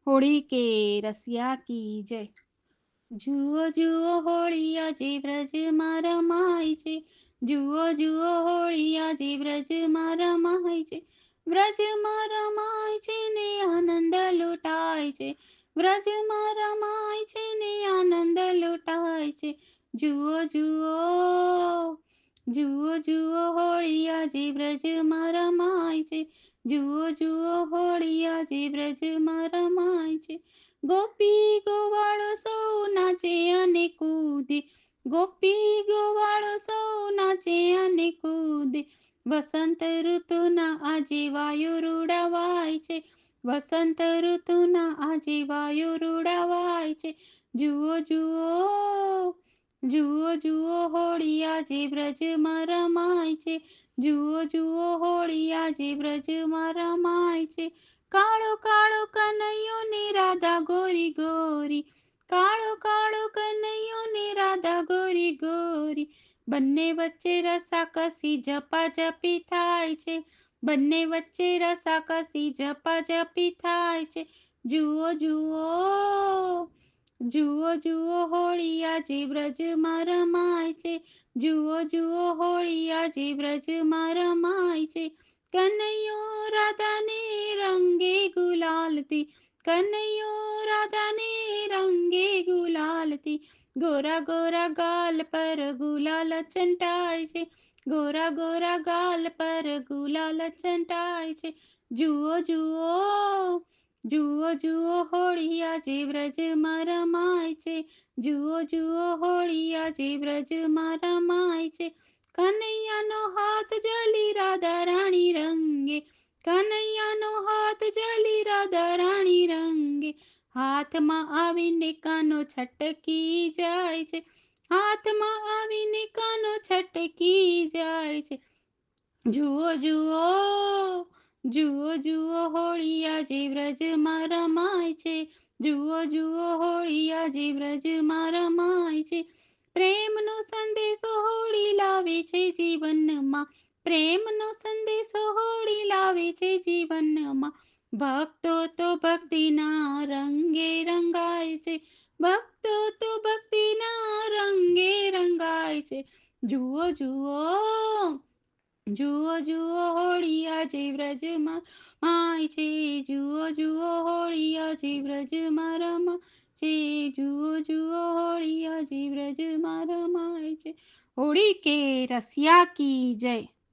होली के रसिया की जय। જુઓ જુઓ હોળી આજે વ્રજમાં રમાય છે. જુઓ જુઓ હોળી આજે વ્રજમાં રમાય છે. વ્રજમાં રમાય છે ને આનંદ લૂંટાય છે. વ્રજમાં રમાય છે ને આનંદ લૂંટાય છે. જુઓ જુઓ જુઓ જુઓ હોળી આજે વ્રજમાં રમાય છે. જુઓ જુઓ હોળી આજે વ્રજમાં રમાય છે. ગોપી ગોવાળો સૌ નાચે અને કૂદે. ગોપી ગોવાળો સૌ નાચે અને કૂદે. વસંત ઋતુના આજે વાયુ રૂડાવાય છે. વસંત ઋતુના આજે વાયુ રૂડાવાય છે. જુઓ જુઓ જુઓ જુઓ હોળી આજે વ્રજમાં રમાય છે. જુઓ જુઓ હોળી આજે વ્રજમાં રમાય છે. કાળો કાળો કનૈયો ને રાધા ગોરી ગોરી. કાળો કાળો કનૈયો ને રાધા ગોરી ગોરી. બંને વચ્ચે રસાકસી ઝપાઝપી થાય છે. બંને વચ્ચે રસાકસી ઝપાઝપી થાય છે. જુઓ જુઓ જુઓ જુઓ હોળી આજે વ્રજમાં રમાય છે. જુઓ જુઓ હોળી આજે વ્રજમાં રમાય છે. કનૈયો રાધાને રંગે ગુલાલથી. કનૈયો રાધાને રંગે ગુલાલથી. ગોરા ગોરા ગાલ પર ગુલાલ છંટાય છે. ગોરા ગોરા ગાલ પર ગુલાલ છંટાય છે. જુઓ જુઓ જુઓ જુઓ હોળી આજે વ્રજમાં રમાય છે. જુઓ જુઓ હોળી આજે વ્રજમાં રમાય છે. કનૈયાનો હાથ જલી રાધા રાણી રંગે. કનૈયાનો હાથ જલી રાધા રાણી રંગે. હાથમાં આવીને કાનો છટકી જાય છે. હાથમાં આવીને કાનો છટકી જાય છે. જુઓ જુઓ જુઓ જુઓ હોળી આજે વ્રજમાં રમાય છે. જુઓ જુઓ હોળી આજે વ્રજમાં રમાય છે. પ્રેમનો સંદેશો હોળી લાવે છે જીવનમાં. પ્રેમનો સંદેશો હોળી લાવે છે જીવનમાં. ભક્તો તો ભક્તિના રંગે રંગાય છે. ભક્તો તો ભક્તિના રંગે રંગાય છે. જુઓ જુઓ જુઓ જુઓ હોળી આજે વ્રજમાં રમાય છે. જુઓ જુઓ હોળી આજે વ્રજમાં રમાય છે. જુઓ જુઓ હોળી આજે વ્રજમાં રમાય છે. હોળી કે રસિયા કી જય.